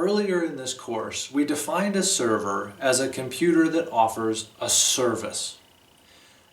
Earlier in this course, we defined a server as a computer that offers a service.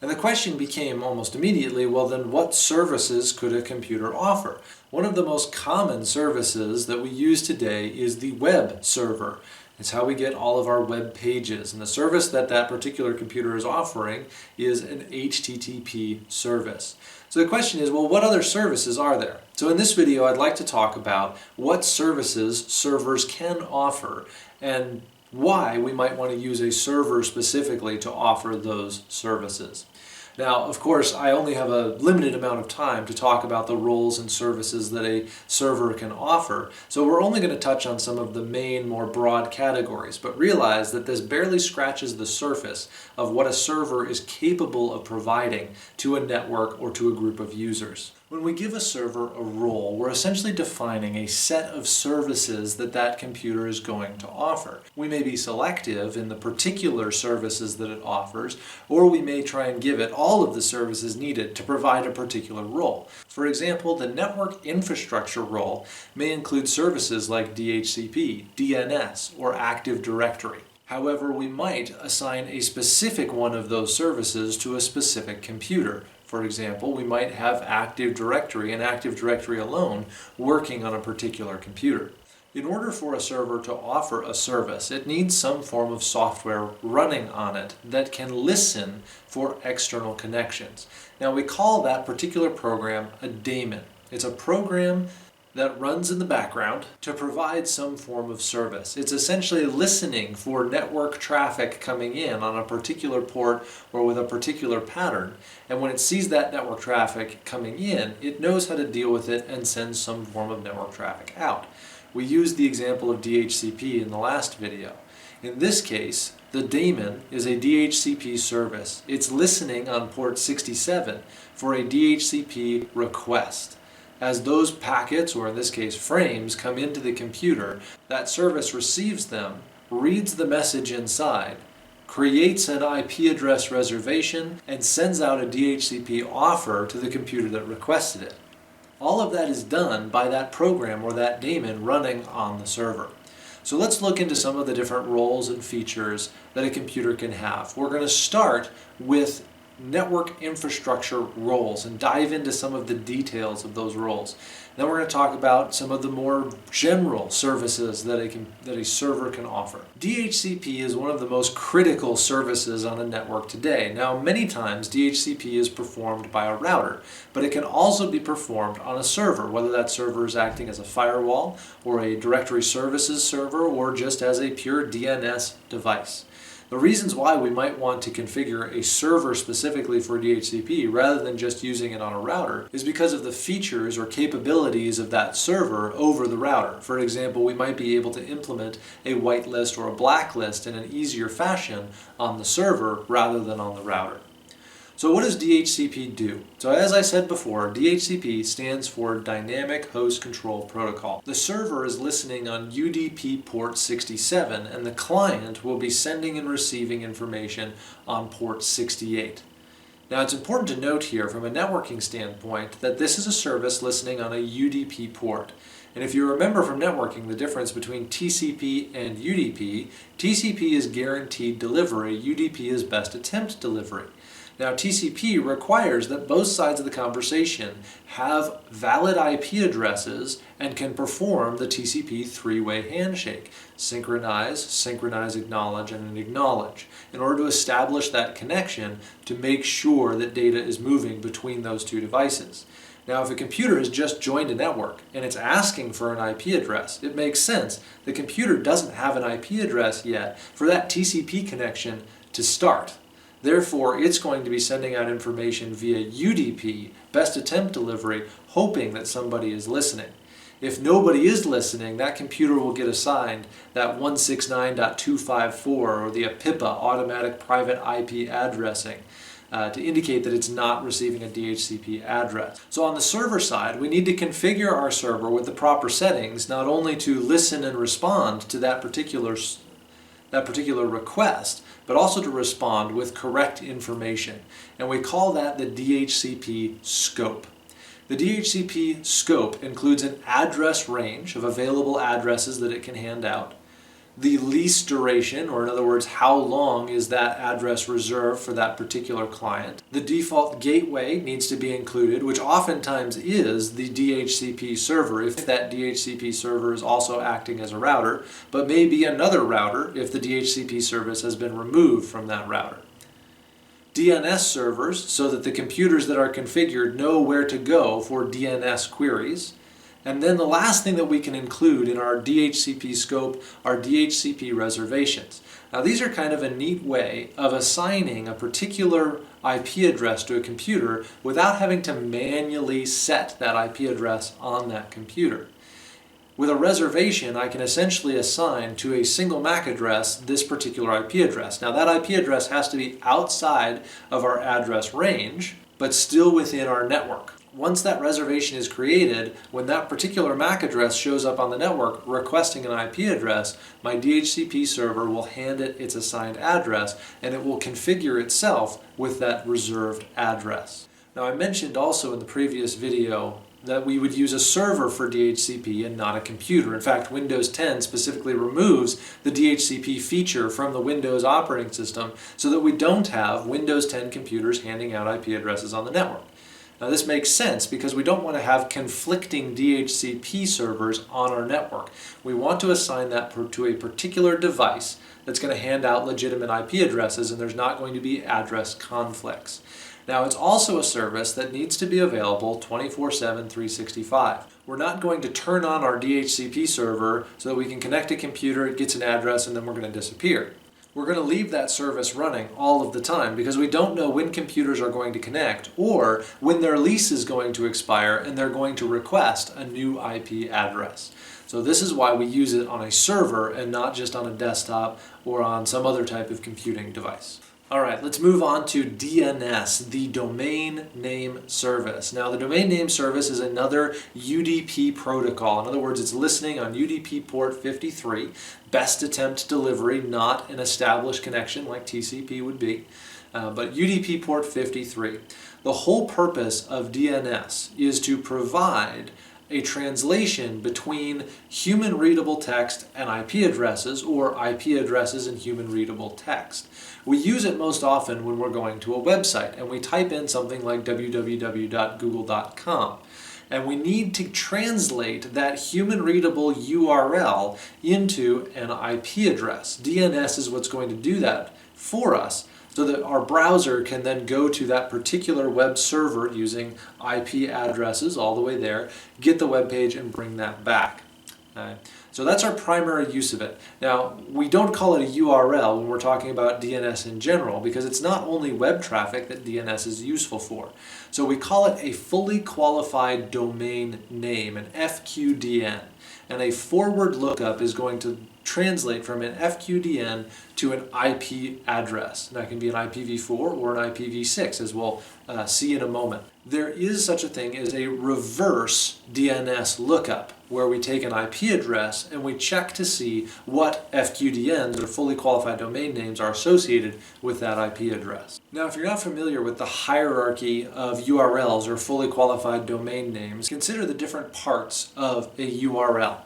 And the question became almost immediately, well then what services could a computer offer? One of the most common services that we use today is the web server. It's how we get all of our web pages. And the service that that particular computer is offering is an HTTP service. So the question is, well, what other services are there? So in this video, I'd like to talk about what services servers can offer and why we might want to use a server specifically to offer those services. Now, of course, I only have a limited amount of time to talk about the roles and services that a server can offer, so we're only going to touch on some of the main, more broad categories, but realize that this barely scratches the surface of what a server is capable of providing to a network or to a group of users. When we give a server a role, we're essentially defining a set of services that that computer is going to offer. We may be selective in the particular services that it offers, or we may try and give it all of the services needed to provide a particular role. For example, the network infrastructure role may include services like DHCP, DNS, or Active Directory. However, we might assign a specific one of those services to a specific computer. For example, we might have Active Directory and Active Directory alone working on a particular computer. In order for a server to offer a service, it needs some form of software running on it that can listen for external connections. Now, we call that particular program a daemon. It's a program that runs in the background to provide some form of service. It's essentially listening for network traffic coming in on a particular port or with a particular pattern, and when it sees that network traffic coming in, it knows how to deal with it and send some form of network traffic out. We used the example of DHCP in the last video. In this case, the daemon is a DHCP service. It's listening on port 67 for a DHCP request. As those packets, or in this case frames, come into the computer, that service receives them, reads the message inside, creates an IP address reservation, and sends out a DHCP offer to the computer that requested it. All of that is done by that program or that daemon running on the server. So let's look into some of the different roles and features that a computer can have. We're going to start with network infrastructure roles and dive into some of the details of those roles. Then we're going to talk about some of the more general services that a server can offer. DHCP is one of the most critical services on a network today. Now, many times DHCP is performed by a router, but it can also be performed on a server, whether that server is acting as a firewall or a directory services server or just as a pure DNS device. The reasons why we might want to configure a server specifically for DHCP rather than just using it on a router is because of the features or capabilities of that server over the router. For example, we might be able to implement a whitelist or a blacklist in an easier fashion on the server rather than on the router. So what does DHCP do? So as I said before, DHCP stands for Dynamic Host Control Protocol. The server is listening on UDP port 67 and the client will be sending and receiving information on port 68. Now it's important to note here from a networking standpoint that this is a service listening on a UDP port. And if you remember from networking the difference between TCP and UDP, TCP is guaranteed delivery, UDP is best attempt delivery. Now, TCP requires that both sides of the conversation have valid IP addresses and can perform the TCP three-way handshake, synchronize, acknowledge, and acknowledge, in order to establish that connection to make sure that data is moving between those two devices. Now, if a computer has just joined a network and it's asking for an IP address, it makes sense. The computer doesn't have an IP address yet for that TCP connection to start. Therefore, it's going to be sending out information via UDP, best attempt delivery, hoping that somebody is listening. If nobody is listening, that computer will get assigned that 169.254 or the APIPA, automatic private IP addressing, to indicate that it's not receiving a DHCP address. So on the server side, we need to configure our server with the proper settings, not only to listen and respond to that particular request, but also to respond with correct information. And we call that the DHCP scope. The DHCP scope includes an address range of available addresses that it can hand out, the lease duration, or in other words, how long is that address reserved for that particular client. The default gateway needs to be included, which oftentimes is the DHCP server if that DHCP server is also acting as a router, but may be another router if the DHCP service has been removed from that router. DNS servers, so that the computers that are configured know where to go for DNS queries. And then the last thing that we can include in our DHCP scope are DHCP reservations. Now these are kind of a neat way of assigning a particular IP address to a computer without having to manually set that IP address on that computer. With a reservation, I can essentially assign to a single MAC address this particular IP address. Now that IP address has to be outside of our address range, but still within our network. Once that reservation is created, when that particular MAC address shows up on the network requesting an IP address, my DHCP server will hand it its assigned address and it will configure itself with that reserved address. Now I mentioned also in the previous video that we would use a server for DHCP and not a computer. In fact, Windows 10 specifically removes the DHCP feature from the Windows operating system so that we don't have Windows 10 computers handing out IP addresses on the network. Now this makes sense because we don't want to have conflicting DHCP servers on our network. We want to assign that to a particular device that's going to hand out legitimate IP addresses, and there's not going to be address conflicts. Now it's also a service that needs to be available 24/7, 365. We're not going to turn on our DHCP server so that we can connect a computer, it gets an address, and then we're going to disappear. We're going to leave that service running all of the time because we don't know when computers are going to connect or when their lease is going to expire and they're going to request a new IP address. So this is why we use it on a server and not just on a desktop or on some other type of computing device. All right, let's move on to DNS, the Domain Name Service. Now, the Domain Name Service is another UDP protocol. In other words, it's listening on UDP port 53, best attempt delivery, not an established connection like TCP would be, but UDP port 53. The whole purpose of DNS is to provide a translation between human readable text and IP addresses, or IP addresses and human readable text. We use it most often when we're going to a website and we type in something like www.google.com. And we need to translate that human readable URL into an IP address. DNS is what's going to do that for us, so that our browser can then go to that particular web server using IP addresses all the way there, get the web page, and bring that back. So that's our primary use of it. Now, we don't call it a URL when we're talking about DNS in general because it's not only web traffic that DNS is useful for. So we call it a fully qualified domain name, an FQDN. And a forward lookup is going to translate from an FQDN to an IP address. That can be an IPv4 or an IPv6, as we'll see in a moment. There is such a thing as a reverse DNS lookup, where we take an IP address and we check to see what FQDNs, or fully qualified domain names, are associated with that IP address. Now, if you're not familiar with the hierarchy of URLs, or fully qualified domain names, consider the different parts of a URL.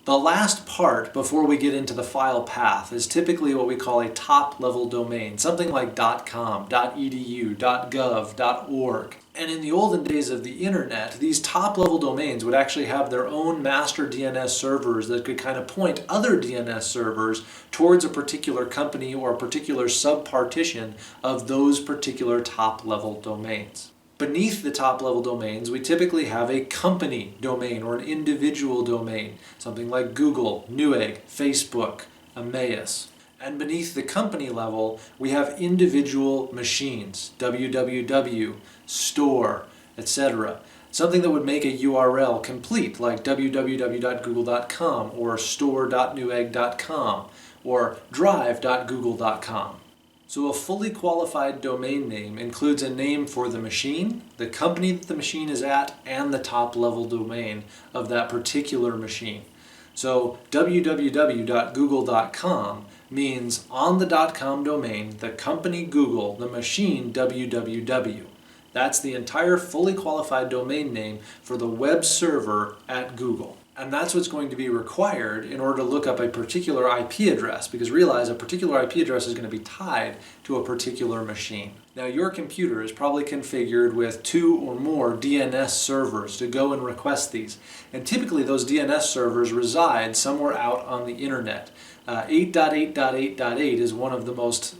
The last part before we get into the file path is typically what we call a top-level domain, something like .com, .edu, .gov, .org. And in the olden days of the internet, these top-level domains would actually have their own master DNS servers that could kind of point other DNS servers towards a particular company or a particular subpartition of those particular top-level domains. Beneath the top-level domains, we typically have a company domain or an individual domain, something like Google, Newegg, Facebook, Emmaus. And beneath the company level, we have individual machines, www, store, etc. Something that would make a URL complete, like www.google.com or store.newegg.com or drive.google.com. So a fully qualified domain name includes a name for the machine, the company that the machine is at, and the top-level domain of that particular machine. So www.google.com means on the .com domain, the company Google, the machine www. That's the entire fully qualified domain name for the web server at Google. And that's what's going to be required in order to look up a particular IP address, because realize a particular IP address is going to be tied to a particular machine. Now, your computer is probably configured with 2 or more DNS servers to go and request these. And typically those DNS servers reside somewhere out on the internet. 8.8.8.8 is one of the most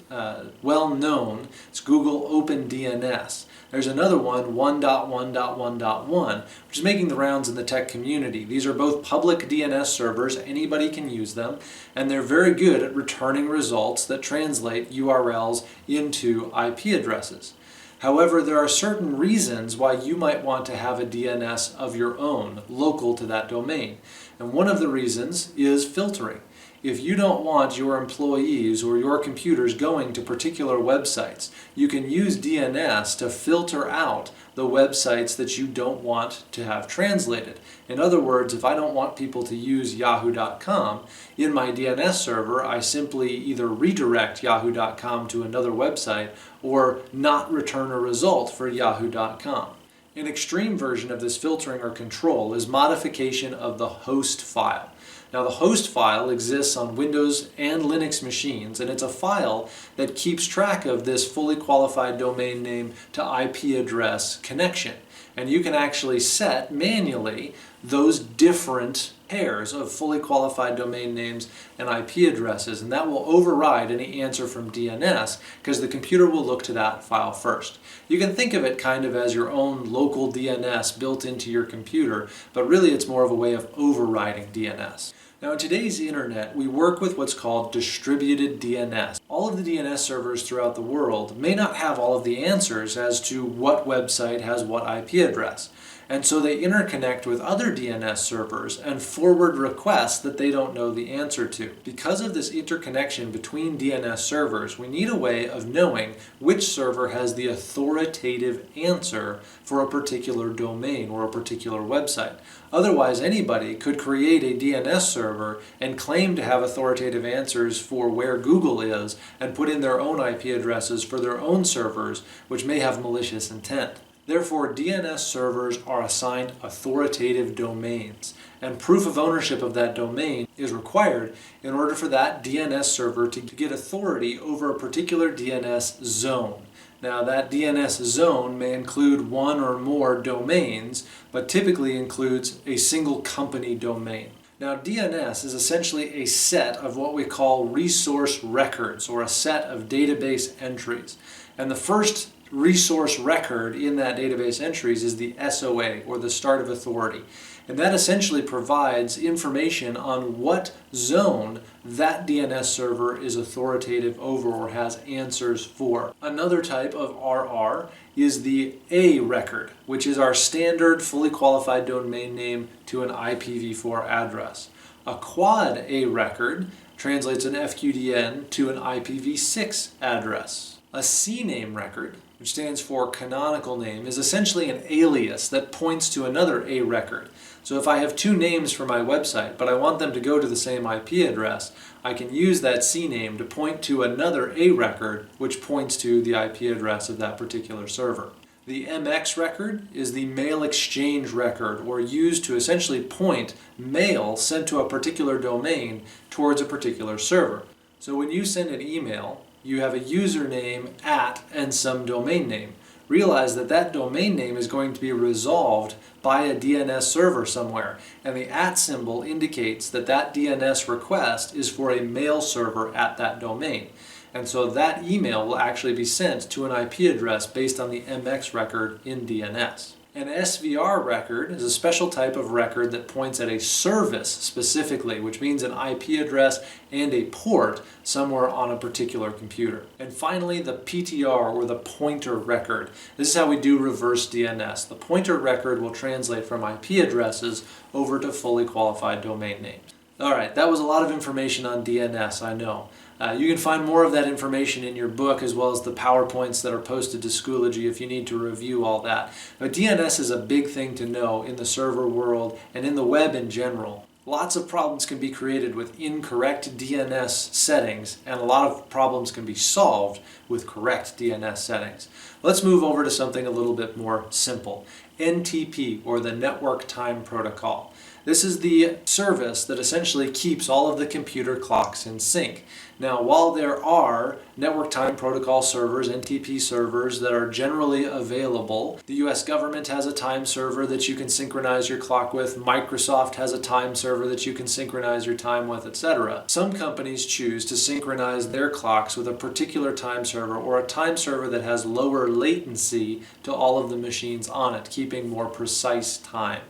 well-known. It's Google Open DNS. There's another one, 1.1.1.1, which is making the rounds in the tech community. These are both public DNS servers. Anybody can use them, and they're very good at returning results that translate URLs into IP addresses. However, there are certain reasons why you might want to have a DNS of your own, local to that domain. And one of the reasons is filtering. If you don't want your employees or your computers going to particular websites, you can use DNS to filter out the websites that you don't want to have translated. In other words, if I don't want people to use yahoo.com, in my DNS server, I simply either redirect yahoo.com to another website or not return a result for yahoo.com. An extreme version of this filtering or control is modification of the host file. Now, the host file exists on Windows and Linux machines, and it's a file that keeps track of this fully qualified domain name to IP address connection. And you can actually set manually those different pairs of fully qualified domain names and IP addresses, and that will override any answer from DNS because the computer will look to that file first. You can think of it kind of as your own local DNS built into your computer, but really it's more of a way of overriding DNS. Now, in today's internet, we work with what's called distributed DNS. All of the DNS servers throughout the world may not have all of the answers as to what website has what IP address. And so they interconnect with other DNS servers and forward requests that they don't know the answer to. Because of this interconnection between DNS servers, we need a way of knowing which server has the authoritative answer for a particular domain or a particular website. Otherwise, anybody could create a DNS server and claim to have authoritative answers for where Google is and put in their own IP addresses for their own servers, which may have malicious intent. Therefore, DNS servers are assigned authoritative domains, and proof of ownership of that domain is required in order for that DNS server to get authority over a particular DNS zone. Now, that DNS zone may include one or more domains, but typically includes a single company domain. Now, DNS is essentially a set of what we call resource records, or a set of database entries. And the first resource record in that database entries is the SOA, or the start of authority. And that essentially provides information on what zone that DNS server is authoritative over or has answers for. Another type of RR is the A record, which is our standard fully qualified domain name to an IPv4 address. A quad A record translates an FQDN to an IPv6 address. A CNAME record, which stands for canonical name, is essentially an alias that points to another A record. So if I have two names for my website, but I want them to go to the same IP address, I can use that CNAME to point to another A record, which points to the IP address of that particular server. The MX record is the mail exchange record, or used to essentially point mail sent to a particular domain towards a particular server. So when you send an email, you have a username @ and some domain name. Realize that that domain name is going to be resolved by a DNS server somewhere, and the @ symbol indicates that that DNS request is for a mail server at that domain. And so that email will actually be sent to an IP address based on the MX record in DNS. An SVR record is a special type of record that points at a service specifically, which means an IP address and a port somewhere on a particular computer. And finally, the PTR, or the pointer record. This is how we do reverse DNS. The pointer record will translate from IP addresses over to fully qualified domain names. All right, that was a lot of information on DNS, I know. You can find more of that information in your book, as well as the PowerPoints that are posted to Schoology if you need to review all that. But DNS is a big thing to know in the server world and in the web in general. Lots of problems can be created with incorrect DNS settings, and a lot of problems can be solved with correct DNS settings. Let's move over to something a little bit more simple. NTP, or the Network Time Protocol. This is the service that essentially keeps all of the computer clocks in sync. Now, while there are Network Time Protocol servers, NTP servers, that are generally available, the US government has a time server that you can synchronize your clock with, Microsoft has a time server that you can synchronize your time with, etc. Some companies choose to synchronize their clocks with a particular time server, or a time server that has lower latency to all of the machines on it, keeping more precise time.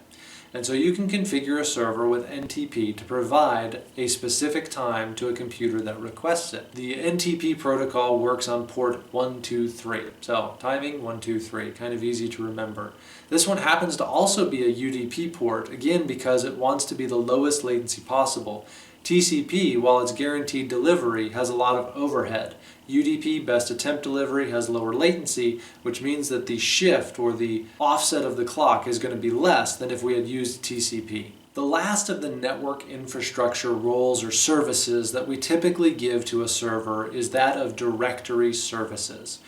And so you can configure a server with NTP to provide a specific time to a computer that requests it. The NTP protocol works on port 123. So timing 123, kind of easy to remember. This one happens to also be a UDP port, again because it wants to be the lowest latency possible. TCP, while it's guaranteed delivery, has a lot of overhead. UDP, best attempt delivery, has lower latency, which means that the shift or the offset of the clock is going to be less than if we had used TCP. The last of the network infrastructure roles or services that we typically give to a server is that of directory services.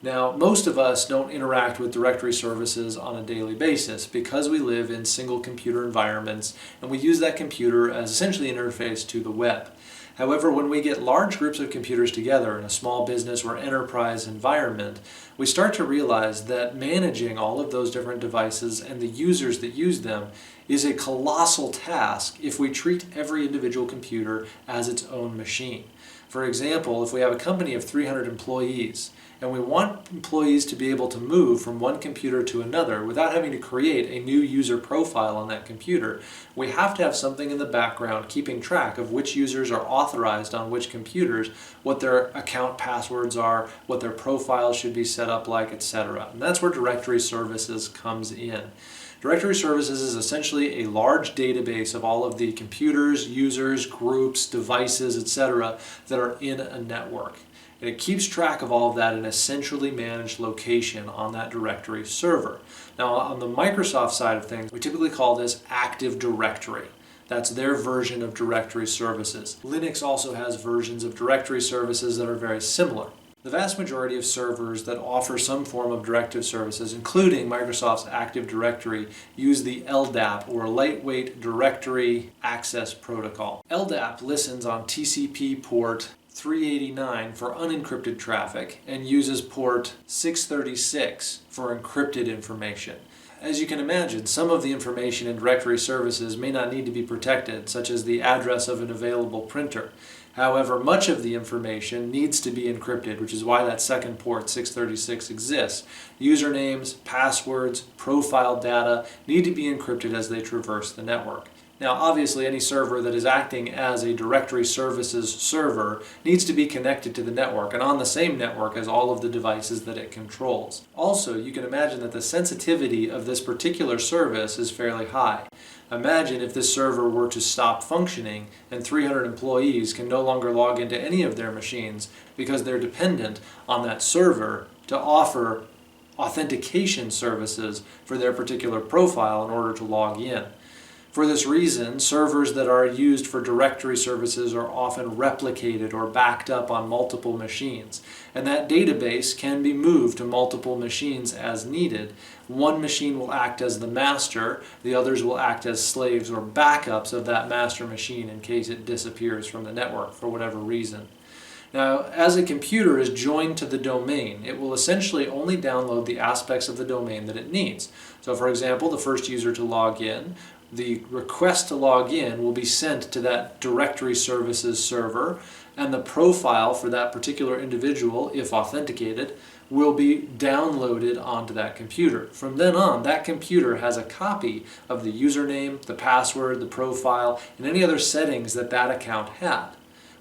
Now, most of us don't interact with directory services on a daily basis because we live in single computer environments and we use that computer as essentially an interface to the web. However, when we get large groups of computers together in a small business or enterprise environment, we start to realize that managing all of those different devices and the users that use them is a colossal task if we treat every individual computer as its own machine. For example, if we have a company of 300 employees and we want employees to be able to move from one computer to another without having to create a new user profile on that computer, we have to have something in the background keeping track of which users are authorized on which computers, what their account passwords are, what their profiles should be set up like, etc. And that's where directory services comes in. Directory services is essentially a large database of all of the computers, users, groups, devices, etc. that are in a network. And it keeps track of all of that in a centrally managed location on that directory server. Now, on the Microsoft side of things, we typically call this Active Directory. That's their version of directory services. Linux also has versions of directory services that are very similar. The vast majority of servers that offer some form of directory services, including Microsoft's Active Directory, use the LDAP, or Lightweight Directory Access Protocol. LDAP listens on TCP port 389 for unencrypted traffic and uses port 636 for encrypted information. As you can imagine, some of the information in directory services may not need to be protected, such as the address of an available printer. However, much of the information needs to be encrypted, which is why that second port 636 exists. Usernames, passwords, profile data need to be encrypted as they traverse the network. Now, obviously, any server that is acting as a directory services server needs to be connected to the network and on the same network as all of the devices that it controls. Also, you can imagine that the sensitivity of this particular service is fairly high. Imagine if this server were to stop functioning and 300 employees can no longer log into any of their machines because they're dependent on that server to offer authentication services for their particular profile in order to log in. For this reason, servers that are used for directory services are often replicated or backed up on multiple machines, and that database can be moved to multiple machines as needed. One machine will act as the master, the others will act as slaves or backups of that master machine in case it disappears from the network for whatever reason. Now, as a computer is joined to the domain, it will essentially only download the aspects of the domain that it needs. So, for example, the first user to log in, the request to log in will be sent to that directory services server, and the profile for that particular individual, if authenticated, will be downloaded onto that computer. From then on, that computer has a copy of the username, the password, the profile, and any other settings that that account had.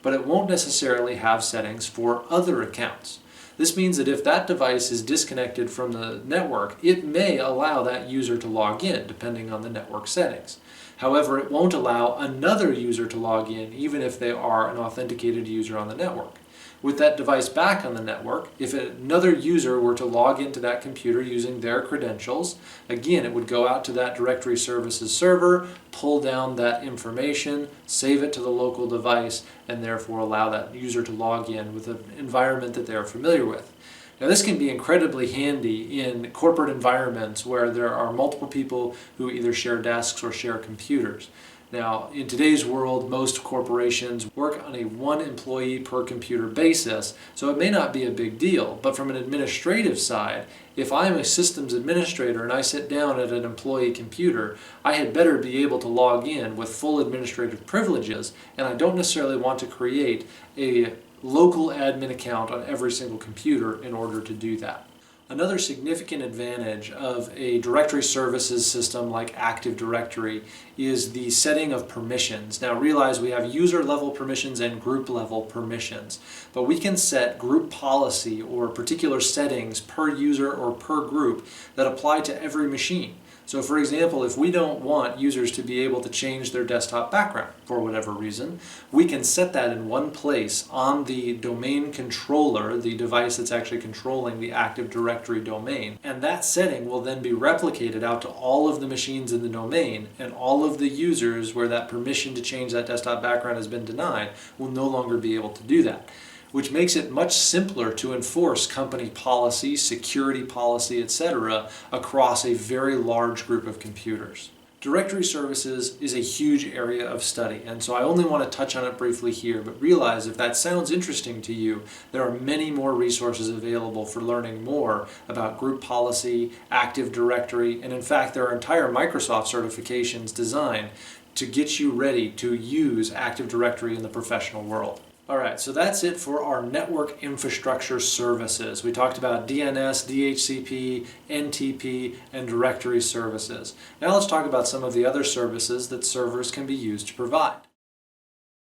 But it won't necessarily have settings for other accounts. This means that if that device is disconnected from the network, it may allow that user to log in, depending on the network settings. However, it won't allow another user to log in, even if they are an authenticated user on the network. With that device back on the network, if another user were to log into that computer using their credentials, again, it would go out to that directory services server, pull down that information, save it to the local device, and therefore allow that user to log in with an environment that they're familiar with. Now, this can be incredibly handy in corporate environments where there are multiple people who either share desks or share computers. Now, in today's world, most corporations work on a one employee per computer basis, so it may not be a big deal. But from an administrative side, if I'm a systems administrator and I sit down at an employee computer, I had better be able to log in with full administrative privileges, and I don't necessarily want to create a local admin account on every single computer in order to do that. Another significant advantage of a directory services system like Active Directory is the setting of permissions. Now realize we have user level permissions and group level permissions, but we can set group policy or particular settings per user or per group that apply to every machine. So for example, if we don't want users to be able to change their desktop background for whatever reason, we can set that in one place on the domain controller, the device that's actually controlling the Active Directory domain. And that setting will then be replicated out to all of the machines in the domain, and all of the users where that permission to change that desktop background has been denied will no longer be able to do that, which makes it much simpler to enforce company policy, security policy, etc. across a very large group of computers. Directory services is a huge area of study, and so I only want to touch on it briefly here, but realize if that sounds interesting to you, there are many more resources available for learning more about group policy, Active Directory, and in fact there are entire Microsoft certifications designed to get you ready to use Active Directory in the professional world. Alright, so that's it for our network infrastructure services. We talked about DNS, DHCP, NTP, and directory services. Now let's talk about some of the other services that servers can be used to provide.